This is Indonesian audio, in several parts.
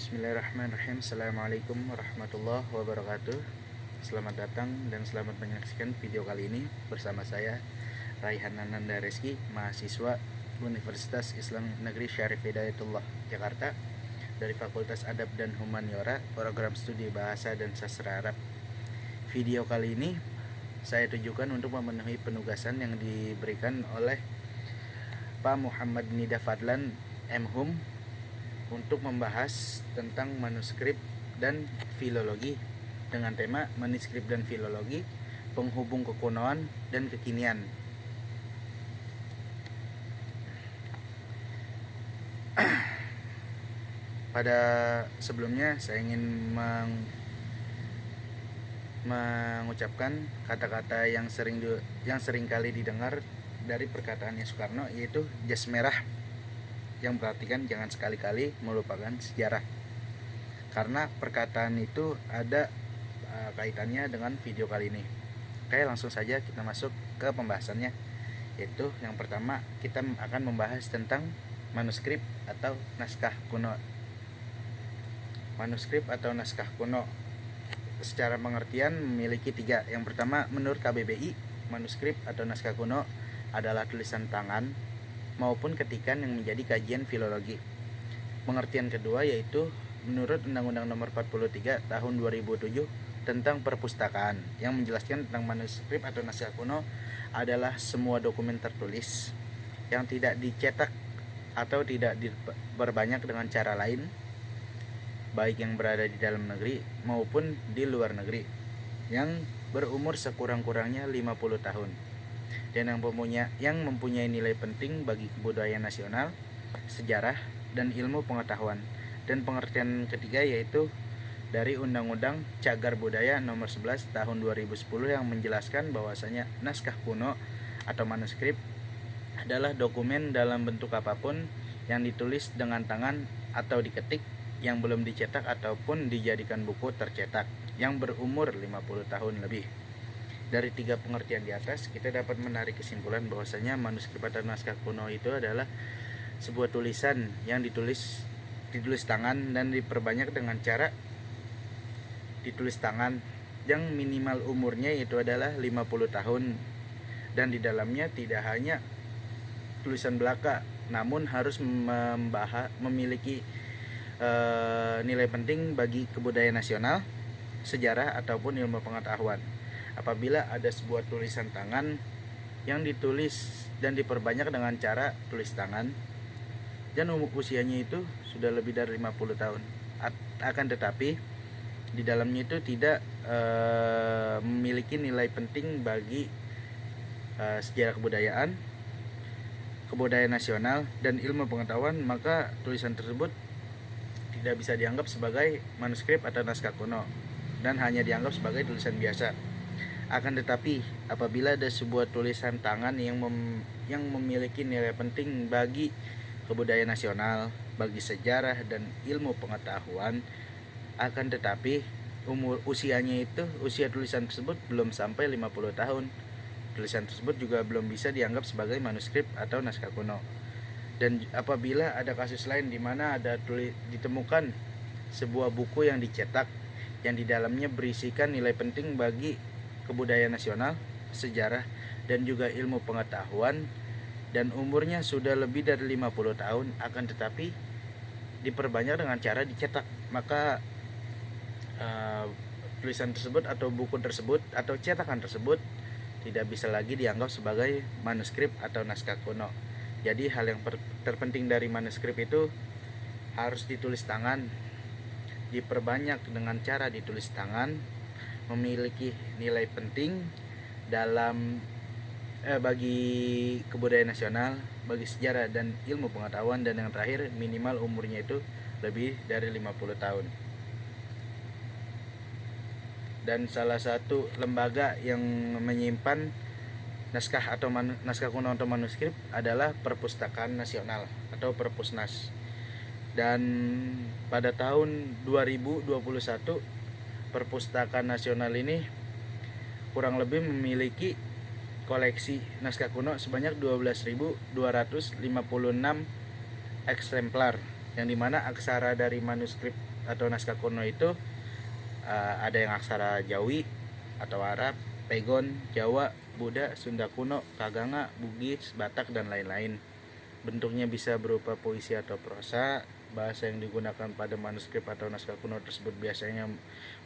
Bismillahirrahmanirrahim. Assalamualaikum warahmatullahi wabarakatuh. Selamat datang dan selamat menyaksikan video kali ini bersama saya Raihan Ananda Reski, mahasiswa Universitas Islam Negeri Syarif Hidayatullah Jakarta dari Fakultas Adab dan Humaniora, program studi Bahasa dan Sastra Arab. Video kali ini saya tujukan untuk memenuhi penugasan yang diberikan oleh Pak Muhammad Nida Fadlan M.Hum untuk membahas tentang manuskrip dan filologi dengan tema manuskrip dan filologi, penghubung kekunoan dan kekinian. Pada sebelumnya saya ingin mengucapkan kata-kata yang sering kali didengar dari perkataannya Soekarno, yaitu jas merah, yang berartikan jangan sekali-kali melupakan sejarah. Karena perkataan itu ada kaitannya dengan video kali ini. Oke, langsung saja kita masuk ke pembahasannya. Yaitu yang pertama, kita akan membahas tentang manuskrip atau naskah kuno. Manuskrip atau naskah kuno secara pengertian memiliki tiga. Yang pertama, menurut KBBI, manuskrip atau naskah kuno adalah tulisan tangan maupun ketikan yang menjadi kajian filologi. Pengertian kedua yaitu menurut Undang-Undang Nomor 43 Tahun 2007 tentang perpustakaan, yang menjelaskan tentang manuskrip atau naskah kuno adalah semua dokumen tertulis yang tidak dicetak atau tidak diperbanyak dengan cara lain, baik yang berada di dalam negeri maupun di luar negeri, yang berumur sekurang-kurangnya 50 tahun dan yang mempunyai nilai penting bagi kebudayaan nasional, sejarah, dan ilmu pengetahuan. Dan pengertian ketiga yaitu dari Undang-Undang Cagar Budaya Nomor 11 Tahun 2010 yang menjelaskan bahwasanya naskah kuno atau manuskrip adalah dokumen dalam bentuk apapun yang ditulis dengan tangan atau diketik, yang belum dicetak ataupun dijadikan buku tercetak, yang berumur 50 tahun lebih. Dari tiga pengertian di atas, kita dapat menarik kesimpulan bahwasanya manuskrip atau naskah kuno itu adalah sebuah tulisan yang ditulis tangan dan diperbanyak dengan cara ditulis tangan, yang minimal umurnya itu adalah 50 tahun, dan di dalamnya tidak hanya tulisan belaka, namun harus memiliki nilai penting bagi kebudayaan nasional, sejarah, ataupun ilmu pengetahuan. Apabila ada sebuah tulisan tangan yang ditulis dan diperbanyak dengan cara tulis tangan dan usianya itu sudah lebih dari 50 tahun, akan tetapi di dalamnya itu tidak memiliki nilai penting bagi sejarah kebudayaan nasional, dan ilmu pengetahuan, maka tulisan tersebut tidak bisa dianggap sebagai manuskrip atau naskah kuno dan hanya dianggap sebagai tulisan biasa. Akan tetapi apabila ada sebuah tulisan tangan yang memiliki nilai penting bagi kebudayaan nasional, bagi sejarah dan ilmu pengetahuan, akan tetapi usia tulisan tersebut belum sampai 50 tahun, tulisan tersebut juga belum bisa dianggap sebagai manuskrip atau naskah kuno. Dan apabila ada kasus lain di mana ditemukan sebuah buku yang dicetak yang di dalamnya berisikan nilai penting bagi kebudayaan nasional, sejarah, dan juga ilmu pengetahuan, dan umurnya sudah lebih dari 50 tahun, akan tetapi diperbanyak dengan cara dicetak, maka tulisan tersebut atau buku tersebut atau cetakan tersebut tidak bisa lagi dianggap sebagai manuskrip atau naskah kuno. Jadi hal yang terpenting dari manuskrip itu harus ditulis tangan, diperbanyak dengan cara ditulis tangan, memiliki nilai penting dalam bagi kebudayaan nasional, bagi sejarah dan ilmu pengetahuan, dan yang terakhir minimal umurnya itu lebih dari 50 tahun. Dan salah satu lembaga yang menyimpan naskah kuno atau manuskrip adalah Perpustakaan Nasional atau Perpusnas. Dan pada tahun 2021 Perpustakaan Nasional ini kurang lebih memiliki koleksi naskah kuno sebanyak 12.256 eksemplar yang dimana aksara dari manuskrip atau naskah kuno itu ada yang aksara Jawi atau Arab, Pegon, Jawa, Buddha, Sunda kuno, Kaganga, Bugis, Batak, dan lain-lain. Bentuknya bisa berupa puisi atau prosa. Bahasa yang digunakan pada manuskrip atau naskah kuno tersebut biasanya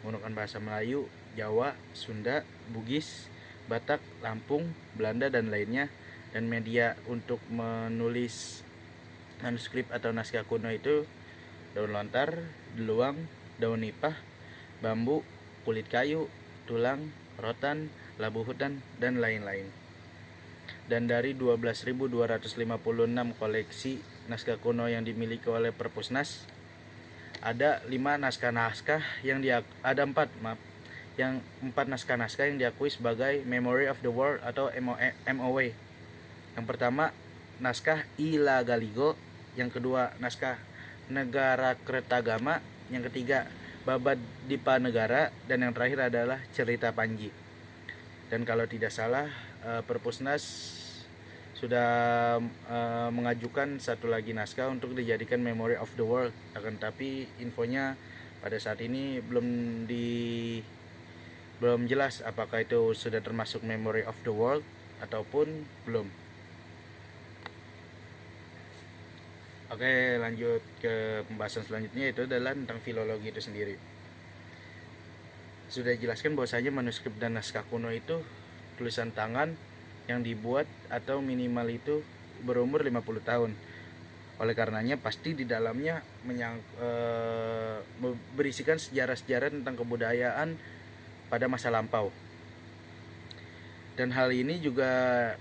menggunakan bahasa Melayu, Jawa, Sunda, Bugis, Batak, Lampung, Belanda, dan lainnya. Dan media untuk menulis manuskrip atau naskah kuno itu daun lontar, deluang, daun nipah, bambu, kulit kayu, tulang, rotan, labu hutan, dan lain-lain. Dan dari 12.256 koleksi naskah kuno yang dimiliki oleh Perpusnas, ada 4 naskah-naskah yang ada 4 naskah-naskah yang diakui sebagai Memory of the World atau MOW. Yang pertama naskah Ila Galigo, yang kedua naskah Negara Kertagama, yang ketiga Babad Dipa Negara, dan yang terakhir adalah Cerita Panji. Dan kalau tidak salah Perpusnas sudah mengajukan satu lagi naskah untuk dijadikan Memory of the World. Akan tapi infonya pada saat ini belum jelas apakah itu sudah termasuk Memory of the World ataupun belum. Oke, lanjut ke pembahasan selanjutnya, itu adalah tentang filologi itu sendiri. Sudah dijelaskan bahwasanya manuskrip dan naskah kuno itu tulisan tangan yang dibuat atau minimal itu berumur 50 tahun. Oleh karenanya pasti di dalamnya berisikan sejarah-sejarah tentang kebudayaan pada masa lampau. Dan hal ini juga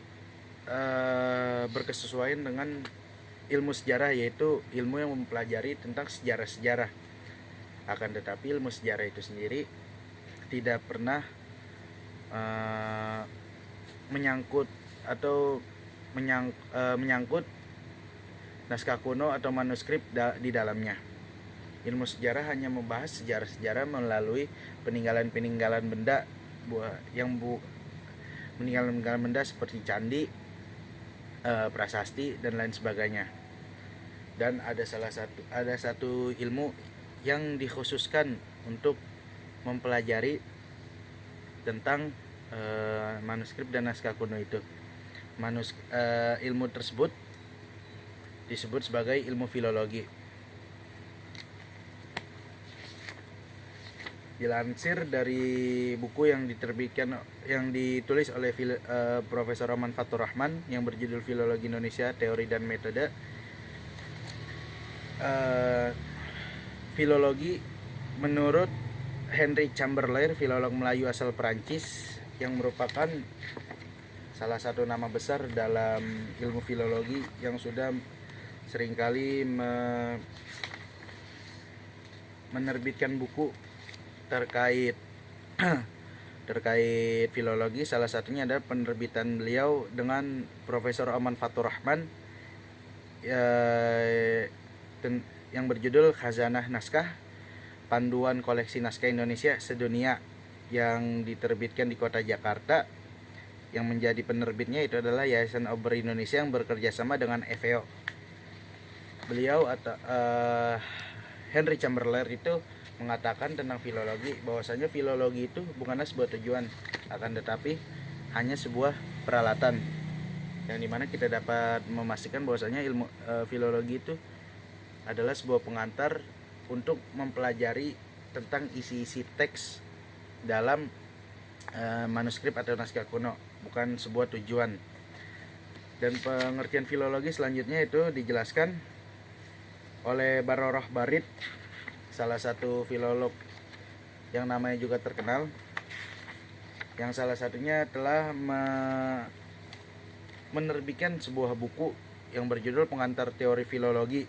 berkesesuaian dengan ilmu sejarah, yaitu ilmu yang mempelajari tentang sejarah-sejarah. Akan tetapi ilmu sejarah itu sendiri tidak pernah menyangkut naskah kuno atau manuskrip di dalamnya. Ilmu sejarah hanya membahas sejarah-sejarah melalui peninggalan-peninggalan benda peninggalan-peninggalan benda seperti candi, prasasti, dan lain sebagainya. Dan ada satu ilmu yang dikhususkan untuk mempelajari tentang manuskrip dan naskah kuno itu. Ilmu tersebut disebut sebagai ilmu filologi. Dilansir dari buku yang ditulis oleh Profesor Roman Fatur Rahman yang berjudul Filologi Indonesia, Teori dan Metode. Filologi menurut Henry Chamberlain, filolog Melayu asal Perancis yang merupakan salah satu nama besar dalam ilmu filologi yang sudah seringkali menerbitkan buku terkait filologi. Salah satunya adalah penerbitan beliau dengan Profesor Roman Fatur Rahman yang berjudul Khazanah Naskah, Panduan Koleksi Naskah Indonesia Sedunia, yang diterbitkan di kota Jakarta. Yang menjadi penerbitnya itu adalah Yayasan Ober Indonesia yang bekerja sama dengan FEO. Beliau atau Henry Chamberlain itu mengatakan tentang filologi bahwasanya filologi itu bukanlah sebuah tujuan, akan tetapi hanya sebuah peralatan, yang dimana kita dapat memastikan bahwasanya ilmu filologi itu adalah sebuah pengantar untuk mempelajari tentang isi-isi teks dalam manuskrip atau naskah kuno, bukan sebuah tujuan. Dan pengertian filologi selanjutnya itu dijelaskan oleh Baroroh Barit, salah satu filolog yang namanya juga terkenal, yang salah satunya telah menerbitkan sebuah buku yang berjudul Pengantar Teori Filologi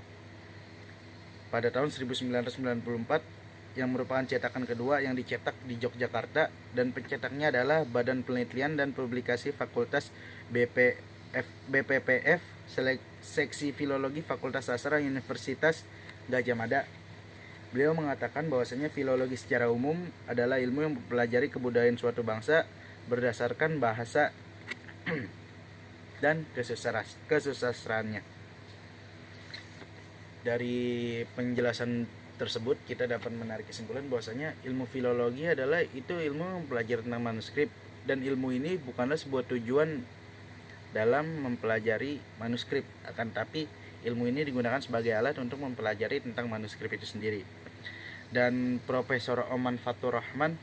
pada tahun 1994, yang merupakan cetakan kedua yang dicetak di Yogyakarta, dan pencetaknya adalah Badan Penelitian dan Publikasi Fakultas BPPF Seksi Filologi Fakultas Sastra Universitas Gadjah Mada. Beliau mengatakan bahwasanya filologi secara umum adalah ilmu yang mempelajari kebudayaan suatu bangsa berdasarkan bahasa dan kesusastraannya. Dari penjelasan tersebut kita dapat menarik kesimpulan bahwasanya ilmu filologi adalah itu ilmu mempelajari tentang manuskrip, dan ilmu ini bukanlah sebuah tujuan dalam mempelajari manuskrip, akan tapi ilmu ini digunakan sebagai alat untuk mempelajari tentang manuskrip itu sendiri. Dan Profesor Oman Fatur Rahman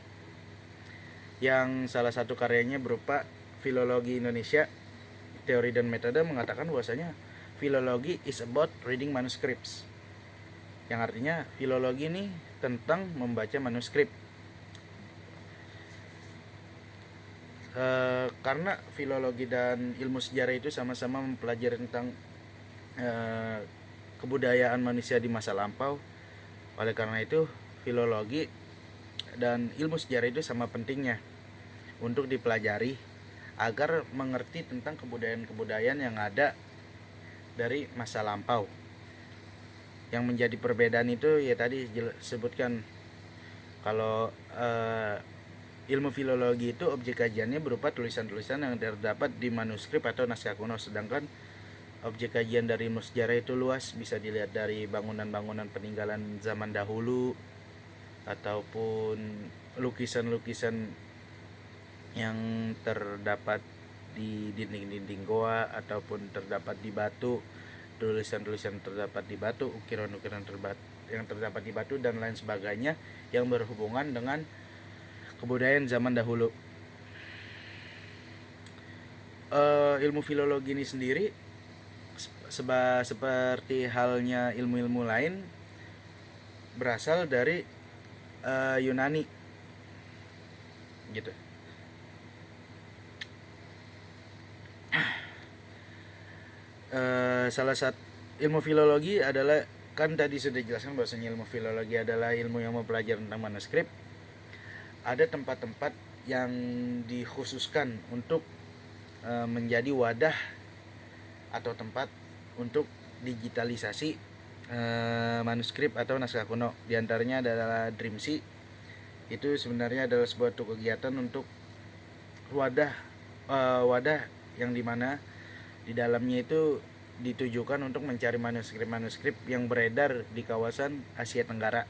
yang salah satu karyanya berupa Filologi Indonesia, Teori dan Metode mengatakan bahwasanya filologi is about reading manuscripts, yang artinya filologi ini tentang membaca manuskrip. Karena filologi dan ilmu sejarah itu sama-sama mempelajari tentang kebudayaan manusia di masa lampau, oleh karena itu filologi dan ilmu sejarah itu sama pentingnya untuk dipelajari agar mengerti tentang kebudayaan-kebudayaan yang ada dari masa lampau. Yang menjadi perbedaan itu ya tadi sebutkan, kalau ilmu filologi itu objek kajiannya berupa tulisan-tulisan yang terdapat di manuskrip atau naskah kuno, sedangkan objek kajian dari ilmu sejarah itu luas, bisa dilihat dari bangunan-bangunan peninggalan zaman dahulu ataupun lukisan-lukisan yang terdapat di dinding-dinding goa ataupun terdapat di batu, tulisan-tulisan terdapat di batu, ukiran-ukiran yang terdapat di batu dan lain sebagainya yang berhubungan dengan kebudayaan zaman dahulu. Ilmu filologi ini sendiri seperti halnya ilmu-ilmu lain berasal dari Yunani gitu. Salah satu ilmu filologi adalah, kan tadi sudah dijelaskan bahwasanya ilmu filologi adalah ilmu yang mempelajari tentang manuskrip. Ada tempat-tempat yang dikhususkan untuk menjadi wadah atau tempat untuk digitalisasi manuskrip atau naskah kuno. Di antaranya adalah Dreamsea. Itu sebenarnya adalah sebuah kegiatan untuk wadah yang dimana di dalamnya itu ditujukan untuk mencari manuskrip-manuskrip yang beredar di kawasan Asia Tenggara.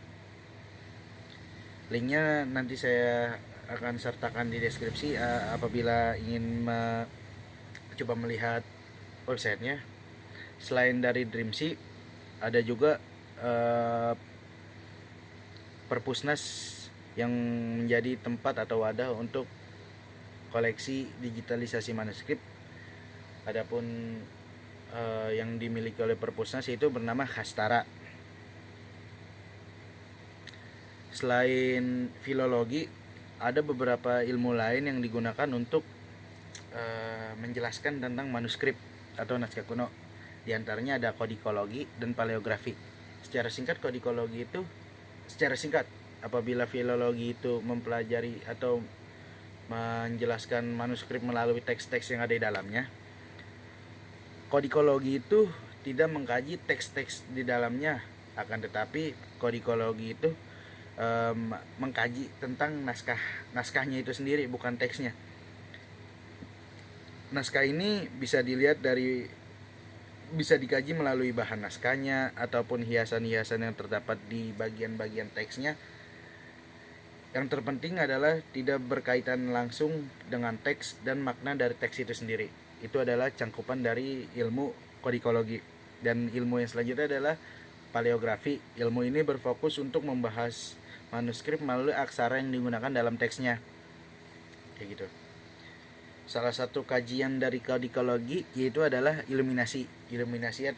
Linknya nanti saya akan sertakan di deskripsi apabila ingin coba melihat websitenya. Selain dari Dreamsea, ada juga Perpusnas yang menjadi tempat atau wadah untuk koleksi digitalisasi manuskrip. Adapun yang dimiliki oleh Perpusnas itu bernama Hastara. Selain filologi, ada beberapa ilmu lain yang digunakan untuk menjelaskan tentang manuskrip atau naskah kuno. Di antaranya ada kodikologi dan paleografi. Secara singkat, kodikologi itu apabila filologi itu mempelajari atau menjelaskan manuskrip melalui teks-teks yang ada di dalamnya. Kodikologi itu tidak mengkaji teks-teks di dalamnya, akan tetapi kodikologi itu mengkaji tentang naskahnya itu sendiri, bukan teksnya. Naskah ini bisa dikaji melalui bahan naskahnya ataupun hiasan-hiasan yang terdapat di bagian-bagian teksnya. Yang terpenting adalah tidak berkaitan langsung dengan teks dan makna dari teks itu sendiri. Itu adalah cangkupan dari ilmu kodikologi. Dan ilmu yang selanjutnya adalah paleografi. Ilmu ini berfokus untuk membahas manuskrip melalui aksara yang digunakan dalam teksnya. Kayak gitu. Salah satu kajian dari kodikologi yaitu adalah iluminasi. Iluminasi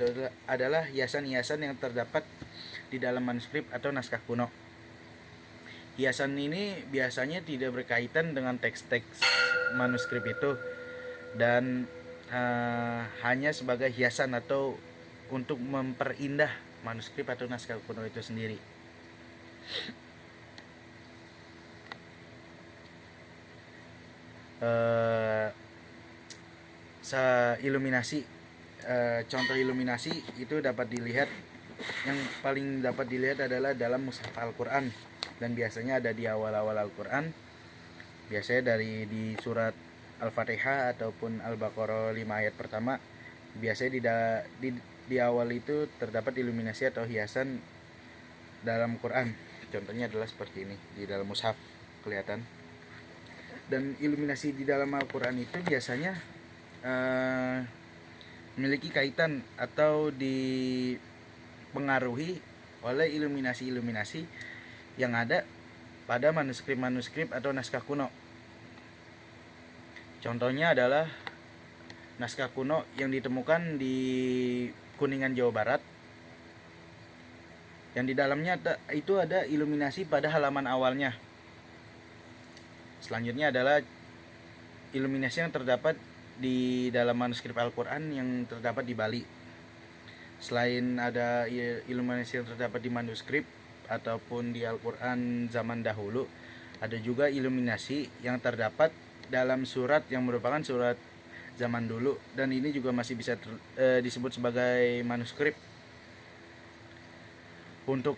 adalah hiasan-hiasan yang terdapat di dalam manuskrip atau naskah kuno. Hiasan ini biasanya tidak berkaitan dengan teks-teks manuskrip itu dan hanya sebagai hiasan atau untuk memperindah manuskrip atau naskah kuno itu sendiri. Iluminasi, contoh iluminasi itu dapat dilihat, yang paling dapat dilihat adalah dalam mushaf Al-Quran, dan biasanya ada di awal-awal Al-Quran, biasanya di surat Al-Fatihah ataupun Al-Baqarah 5 ayat pertama. Biasanya di di awal itu terdapat iluminasi atau hiasan dalam Quran. Contohnya adalah seperti ini di dalam mushaf kelihatan. Dan iluminasi di dalam Al-Quran itu biasanya memiliki kaitan atau dipengaruhi oleh iluminasi-iluminasi yang ada pada manuskrip-manuskrip atau naskah kuno. Contohnya adalah naskah kuno yang ditemukan di Kuningan, Jawa Barat, yang di dalamnya itu ada iluminasi pada halaman awalnya. Selanjutnya adalah iluminasi yang terdapat di dalam manuskrip Al-Quran yang terdapat di Bali. Selain ada iluminasi yang terdapat di manuskrip ataupun di Al-Quran zaman dahulu, ada juga iluminasi yang terdapat dalam surat yang merupakan surat zaman dulu, dan ini juga masih bisa disebut sebagai manuskrip. Untuk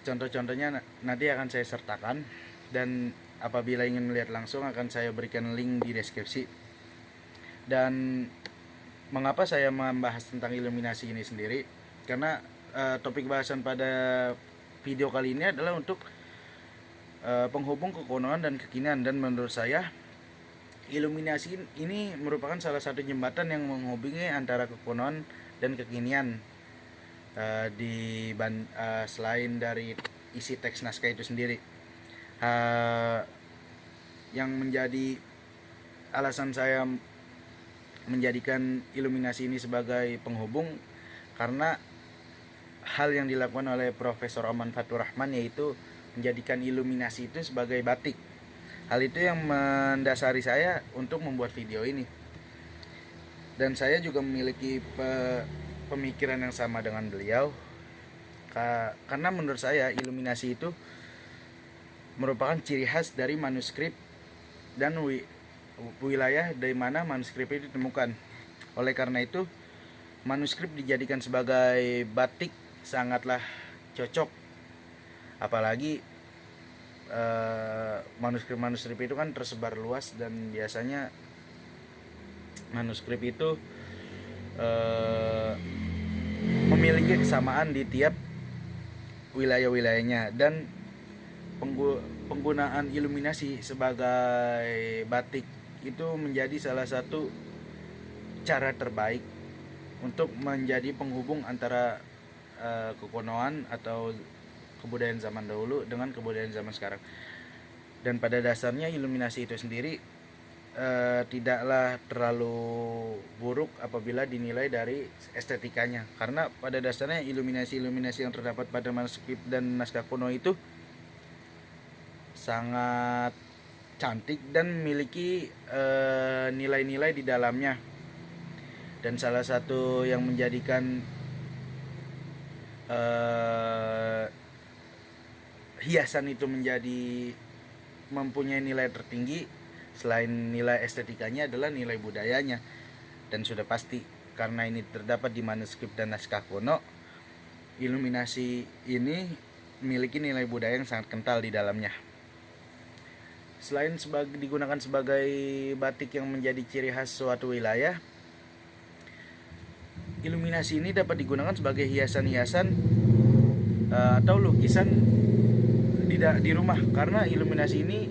contoh-contohnya nanti akan saya sertakan, dan apabila ingin melihat langsung akan saya berikan link di deskripsi. Dan mengapa saya membahas tentang iluminasi ini sendiri? Karena topik bahasan pada video kali ini adalah untuk penghubung kekunoan dan kekinian, dan menurut saya iluminasi ini merupakan salah satu jembatan yang menghubungi antara kekunoan dan kekinian selain dari isi teks naskah itu sendiri. Yang menjadi alasan saya menjadikan iluminasi ini sebagai penghubung karena hal yang dilakukan oleh Profesor Oman Fatur Rahman, yaitu menjadikan iluminasi itu sebagai batik. Hal itu yang mendasari saya untuk membuat video ini. Dan saya juga memiliki pemikiran yang sama dengan beliau, karena menurut saya iluminasi itu merupakan ciri khas dari manuskrip dan wilayah dari mana manuskrip itu ditemukan. Oleh karena itu, manuskrip dijadikan sebagai batik sangatlah cocok. Apalagi manuskrip itu kan tersebar luas, dan biasanya manuskrip itu memiliki kesamaan di tiap wilayah-wilayahnya, dan penggunaan iluminasi sebagai batik itu menjadi salah satu cara terbaik untuk menjadi penghubung antara kekunoan atau kebudayaan zaman dahulu dengan kebudayaan zaman sekarang. Dan pada dasarnya iluminasi itu sendiri tidaklah terlalu buruk apabila dinilai dari estetikanya, karena pada dasarnya iluminasi yang terdapat pada manuskrip dan naskah kuno itu sangat cantik dan memiliki nilai-nilai di dalamnya. Dan salah satu yang menjadikan hiasan itu mempunyai nilai tertinggi selain nilai estetikanya adalah nilai budayanya. Dan sudah pasti karena ini terdapat di manuskrip dan naskah kuno, iluminasi ini memiliki nilai budaya yang sangat kental di dalamnya. Selain digunakan sebagai batik yang menjadi ciri khas suatu wilayah, iluminasi ini dapat digunakan sebagai hiasan-hiasan atau lukisan di rumah, karena iluminasi ini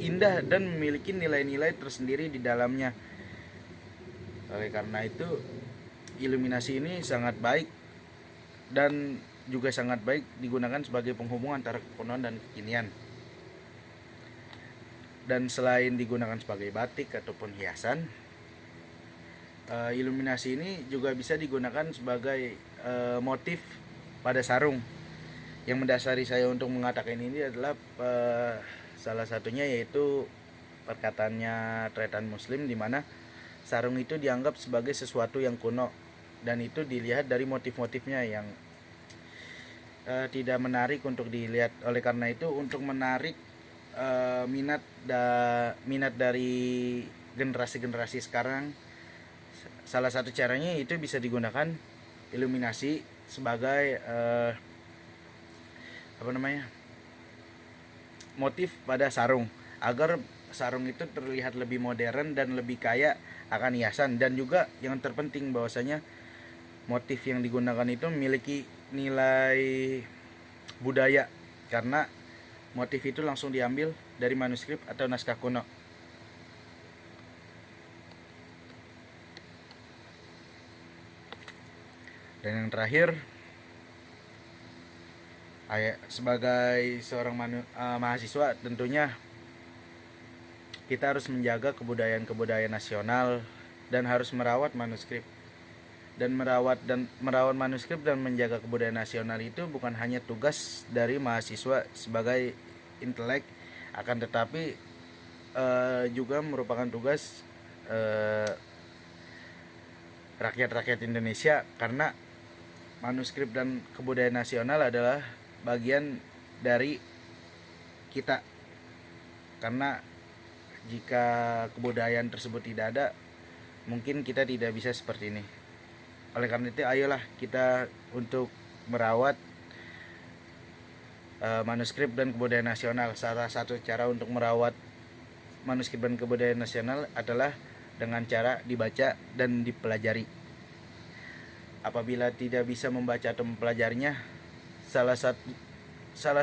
indah dan memiliki nilai-nilai tersendiri di dalamnya. Oleh karena itu, iluminasi ini sangat baik dan juga sangat baik digunakan sebagai penghubung antara kekunoan dan kekinian. Dan selain digunakan sebagai batik ataupun hiasan, iluminasi ini juga bisa digunakan sebagai motif pada sarung. Yang mendasari saya untuk mengatakan ini adalah salah satunya yaitu perkataannya Tretan Muslim, di mana sarung itu dianggap sebagai sesuatu yang kuno, dan itu dilihat dari motif-motifnya yang tidak menarik untuk dilihat. Oleh karena itu, untuk menarik minat dari generasi-generasi sekarang, salah satu caranya itu bisa digunakan iluminasi sebagai motif pada sarung, agar sarung itu terlihat lebih modern dan lebih kaya akan hiasan. Dan juga yang terpenting bahwasanya motif yang digunakan itu memiliki nilai budaya karena motif itu langsung diambil dari manuskrip atau naskah kuno. Dan yang terakhir, sebagai seorang mahasiswa tentunya kita harus menjaga kebudayaan nasional dan harus merawat manuskrip. Dan merawat manuskrip dan menjaga kebudayaan nasional itu bukan hanya tugas dari mahasiswa sebagai intelek, akan tetapi juga merupakan tugas rakyat-rakyat Indonesia, karena manuskrip dan kebudayaan nasional adalah bagian dari kita. Karena jika kebudayaan tersebut tidak ada, mungkin kita tidak bisa seperti ini. Oleh karena itu, ayolah kita untuk merawat manuskrip dan kebudayaan nasional. Salah satu cara untuk merawat manuskrip dan kebudayaan nasional adalah dengan cara dibaca dan dipelajari. Apabila tidak bisa membaca atau mempelajarinya, salah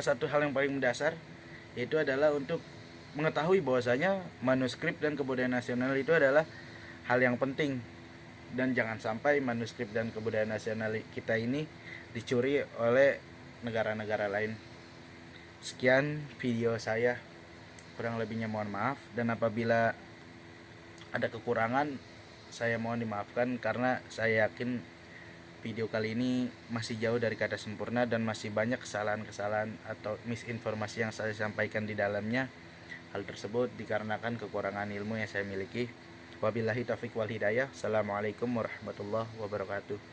satu hal yang paling mendasar yaitu adalah untuk mengetahui bahwasanya manuskrip dan kebudayaan nasional itu adalah hal yang penting, dan jangan sampai manuskrip dan kebudayaan nasional kita ini dicuri oleh negara-negara lain. Sekian video saya, kurang lebihnya mohon maaf, dan apabila ada kekurangan saya mohon dimaafkan, karena saya yakin video kali ini masih jauh dari kata sempurna dan masih banyak kesalahan-kesalahan atau misinformasi yang saya sampaikan di dalamnya. Hal tersebut dikarenakan kekurangan ilmu yang saya miliki. Wabillahi taufiq wal hidayah. Assalamualaikum warahmatullahi wabarakatuh.